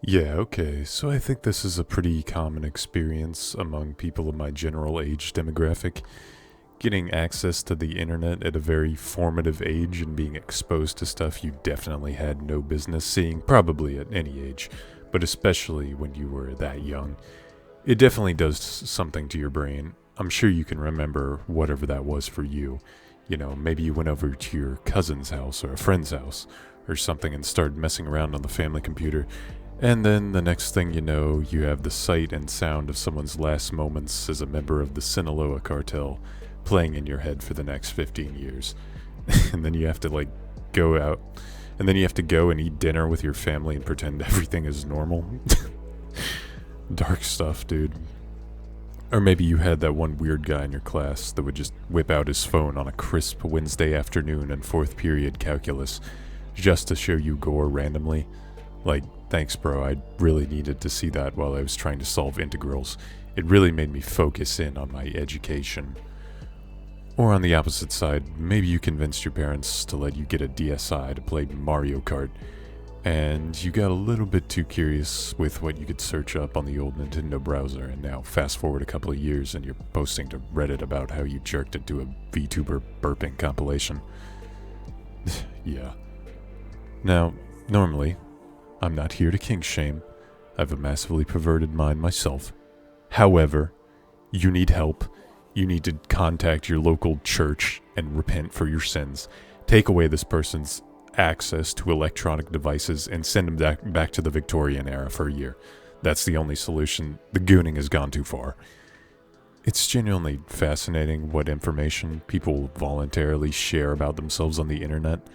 Yeah, okay. So I think this is a pretty common experience among people of my general age demographic. Getting access to the internet at a very formative age and being exposed to stuff you definitely had no business seeing, probably at any age, but especially when you were that young. It definitely does something to your brain. I'm sure you can remember whatever that was for you. You know, maybe you went over to your cousin's house or a friend's house or something and started messing around on the family computer. And then the next thing you know, you have the sight and sound of someone's last moments as a member of the Sinaloa cartel playing in your head for the next 15 years. And then you have to, go out. And then you have to go and eat dinner with your family and pretend everything is normal. Dark stuff, dude. Or maybe you had that one weird guy in your class that would just whip out his phone on a crisp Wednesday afternoon in fourth period calculus just to show you gore randomly. Like, thanks, bro, I really needed to see that while I was trying to solve integrals. It really made me focus in on my education. Or on the opposite side, maybe you convinced your parents to let you get a DSi to play Mario Kart, and you got a little bit too curious with what you could search up on the old Nintendo browser, and now fast forward a couple of years and you're posting to Reddit about how you jerked it to a VTuber burping compilation. Yeah. Now, normally, I'm not here to kink shame. I have a massively perverted mind myself. However, you need help. You need to contact your local church and repent for your sins. Take away this person's access to electronic devices and send them back to the Victorian era for a year. That's the only solution. The gooning has gone too far. It's genuinely fascinating what information people voluntarily share about themselves on the internet.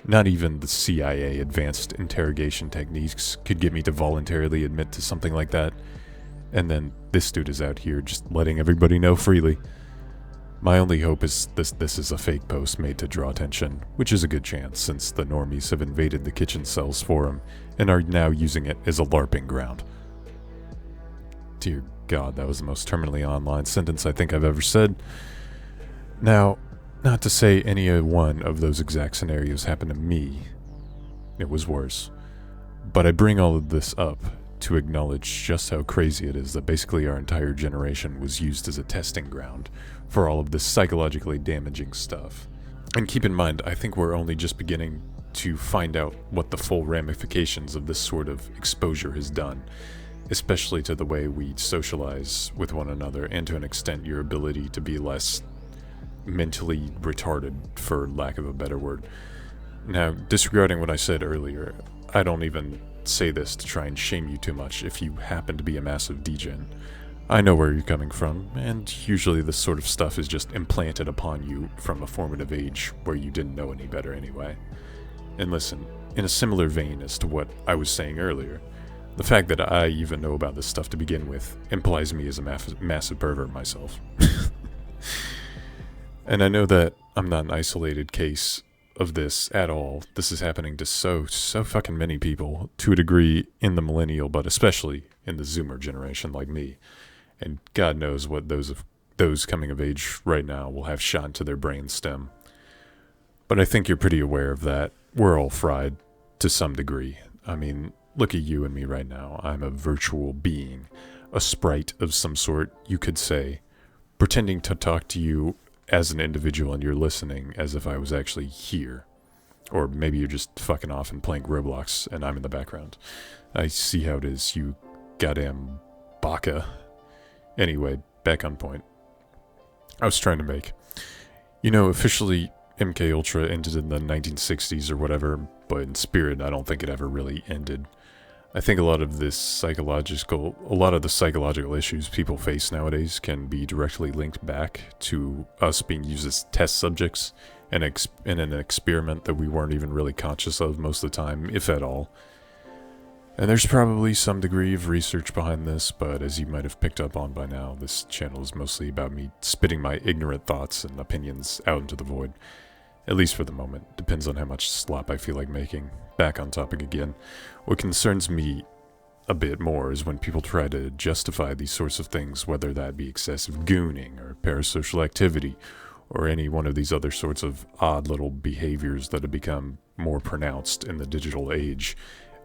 Not even the CIA advanced interrogation techniques could get me to voluntarily admit to something like that. And then this dude is out here just letting everybody know freely. My only hope is this is a fake post made to draw attention, which is a good chance since the normies have invaded the kitchen cells for him and are now using it as a LARPing ground. Dear God, that was the most terminally online sentence I think I've ever said. Now, not to say any one of those exact scenarios happened to me. It was worse. But I bring all of this up to acknowledge just how crazy it is that basically our entire generation was used as a testing ground for all of this psychologically damaging stuff. And keep in mind, I think we're only just beginning to find out what the full ramifications of this sort of exposure has done, especially to the way we socialize with one another and to an extent your ability to be less mentally retarded, for lack of a better word. Now, disregarding what I said earlier, I don't even say this to try and shame you too much if you happen to be a massive degen. I know where you're coming from, and usually this sort of stuff is just implanted upon you from a formative age where you didn't know any better anyway. And listen, in a similar vein as to what I was saying earlier, the fact that I even know about this stuff to begin with implies me as a massive pervert myself. And I know that I'm not an isolated case of this at all. This is happening to so fucking many people, to a degree in the millennial, but especially in the Zoomer generation like me. And God knows what those coming of age right now will have shot into their brain stem. But I think you're pretty aware of that. We're all fried to some degree. I mean, look at you and me right now. I'm a virtual being, a sprite of some sort, you could say, pretending to talk to you as an individual and you're listening as if I was actually here. Or maybe you're just fucking off and playing Roblox and I'm in the background. I see how it is, you goddamn baka. Anyway, back on point. I was trying to make. Officially MK Ultra ended in the 1960s or whatever, but in spirit I don't think it ever really ended. I think a lot of the psychological issues people face nowadays can be directly linked back to us being used as test subjects in an experiment that we weren't even really conscious of most of the time, if at all. And there's probably some degree of research behind this, but as you might have picked up on by now, this channel is mostly about me spitting my ignorant thoughts and opinions out into the void. At least for the moment. Depends on how much slop I feel like making. Back on topic again. What concerns me a bit more is when people try to justify these sorts of things, whether that be excessive gooning or parasocial activity, or any one of these other sorts of odd little behaviors that have become more pronounced in the digital age,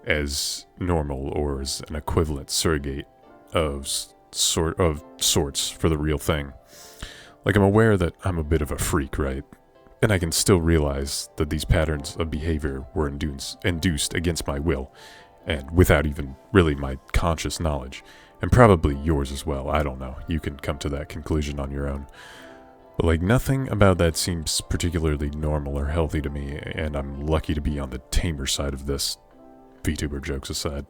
as normal or as an equivalent surrogate of sorts for the real thing. Like, I'm aware that I'm a bit of a freak, right? And I can still realize that these patterns of behavior were induced against my will, and without even really my conscious knowledge. And probably yours as well, I don't know. You can come to that conclusion on your own. But like, nothing about that seems particularly normal or healthy to me, and I'm lucky to be on the tamer side of this, VTuber jokes aside.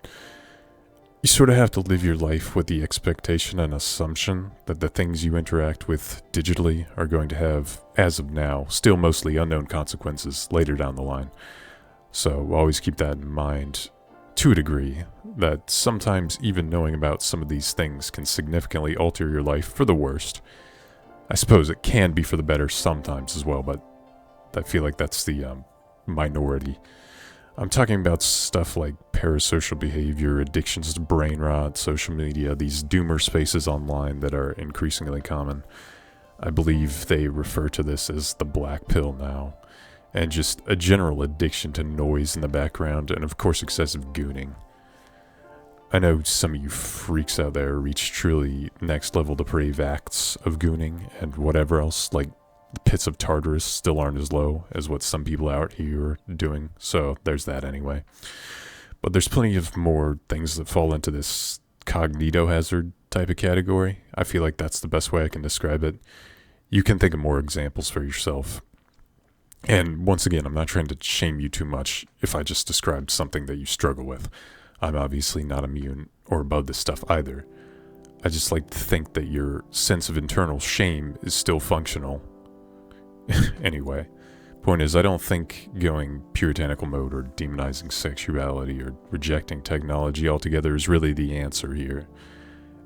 You sort of have to live your life with the expectation and assumption that the things you interact with digitally are going to have, as of now, still mostly unknown consequences later down the line. So always keep that in mind, to a degree, that sometimes even knowing about some of these things can significantly alter your life for the worst. I suppose it can be for the better sometimes as well, but I feel like that's the minority. I'm talking about stuff like parasocial behavior, addictions to brain rot, social media, these doomer spaces online that are increasingly common. I believe they refer to this as the black pill now, and just a general addiction to noise in the background, and of course excessive gooning. I know some of you freaks out there reach truly next level depraved acts of gooning and whatever else, like the pits of Tartarus still aren't as low as what some people out here are doing, so there's that anyway. But there's plenty of more things that fall into this cognito hazard type of category. I feel like that's the best way I can describe it. You can think of more examples for yourself. And once again, I'm not trying to shame you too much if I just described something that you struggle with. I'm obviously not immune or above this stuff either. I just like to think that your sense of internal shame is still functional. Anyway, point is, I don't think going puritanical mode or demonizing sexuality or rejecting technology altogether is really the answer here.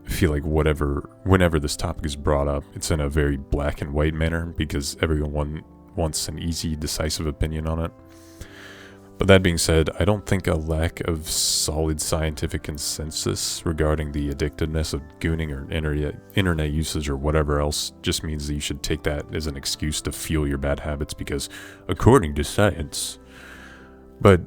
I feel like whenever this topic is brought up, it's in a very black and white manner because everyone wants an easy, decisive opinion on it. But that being said, I don't think a lack of solid scientific consensus regarding the addictiveness of gooning or internet usage or whatever else just means that you should take that as an excuse to fuel your bad habits because, according to science. But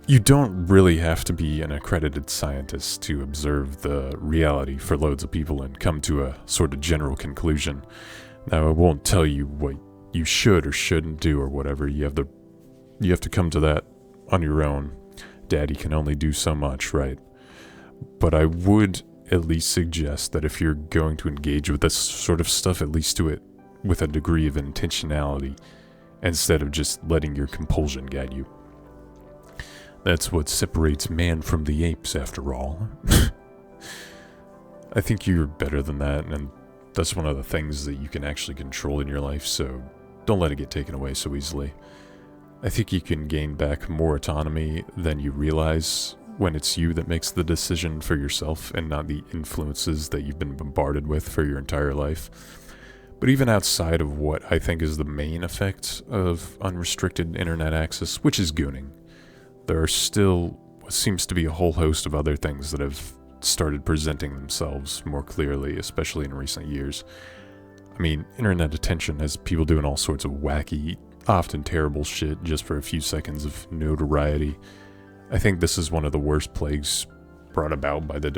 you don't really have to be an accredited scientist to observe the reality for loads of people and come to a sort of general conclusion. Now, I won't tell you what you should or shouldn't do or whatever. You have to come to that on your own. Daddy can only do so much, right? But I would at least suggest that if you're going to engage with this sort of stuff, at least do it with a degree of intentionality instead of just letting your compulsion guide you. That's what separates man from the apes, after all. I think you're better than that, and that's one of the things that you can actually control in your life, so don't let it get taken away so easily. I think you can gain back more autonomy than you realize when it's you that makes the decision for yourself and not the influences that you've been bombarded with for your entire life. But even outside of what I think is the main effect of unrestricted internet access, which is gooning, there are still what seems to be a whole host of other things that have started presenting themselves more clearly, especially in recent years. I mean, internet attention has people doing all sorts of wacky, often terrible shit just for a few seconds of notoriety. I think this is one of the worst plagues brought about by the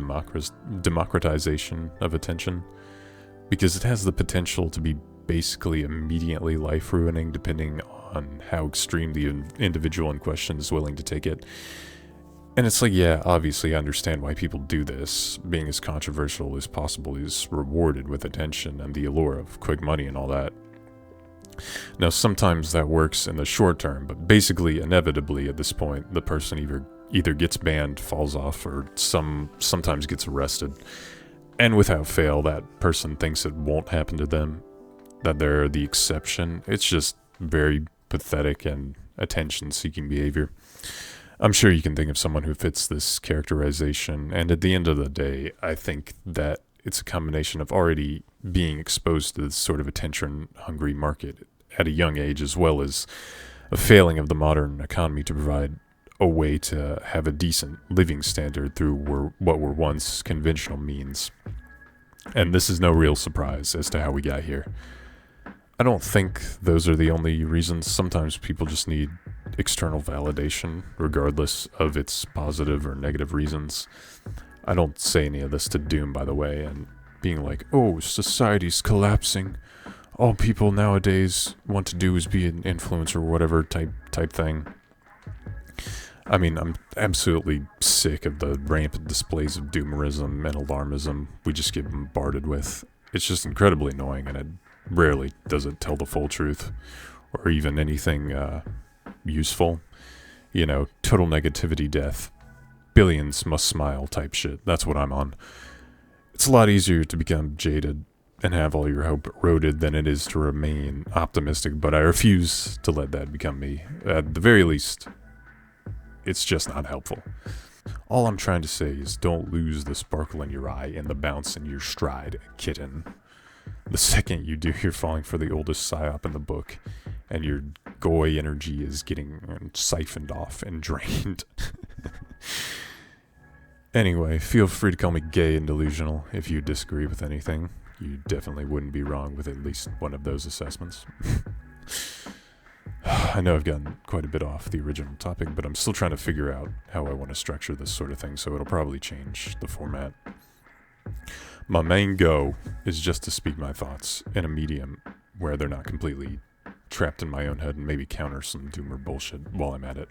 democratization of attention, because it has the potential to be basically immediately life-ruining depending on how extreme the individual in question is willing to take it. And it's like, yeah, obviously I understand why people do this. Being as controversial as possible is rewarded with attention and the allure of quick money and all that. Now, sometimes that works in the short term, but basically, inevitably, at this point, the person either gets banned, falls off, or sometimes gets arrested. And without fail, that person thinks it won't happen to them, that they're the exception. It's just very pathetic and attention-seeking behavior. I'm sure you can think of someone who fits this characterization, and at the end of the day, I think that it's a combination of already being exposed to this sort of attention-hungry market at a young age, as well as a failing of the modern economy to provide a way to have a decent living standard through what were once conventional means. And this is no real surprise as to how we got here. I don't think those are the only reasons. Sometimes people just need external validation, regardless of its positive or negative reasons. I don't say any of this to Doom, by the way, and being like, oh, society's collapsing. All people nowadays want to do is be an influencer or whatever type thing. I mean, I'm absolutely sick of the rampant displays of doomerism and alarmism we just get bombarded with. It's just incredibly annoying, and it rarely does it tell the full truth, or even anything useful. You know, total negativity death. Billions must smile type shit. That's what I'm on. It's a lot easier to become jaded and have all your hope eroded than it is to remain optimistic, but I refuse to let that become me. At the very least, it's just not helpful. All I'm trying to say is don't lose the sparkle in your eye and the bounce in your stride, kitten. The second you do, you're falling for the oldest psyop in the book, and your goy energy is getting siphoned off and drained. Anyway, feel free to call me gay and delusional if you disagree with anything. You definitely wouldn't be wrong with at least one of those assessments. I know I've gotten quite a bit off the original topic, but I'm still trying to figure out how I want to structure this sort of thing, so it'll probably change the format. My main goal is just to speak my thoughts in a medium where they're not completely trapped in my own head and maybe counter some doomer bullshit while I'm at it.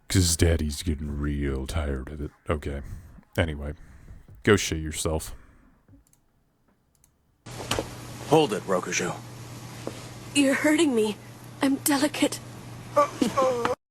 'Cause Daddy's getting real tired of it. Okay. Anyway, go shit yourself. Hold it, Rokujo. You're hurting me. I'm delicate.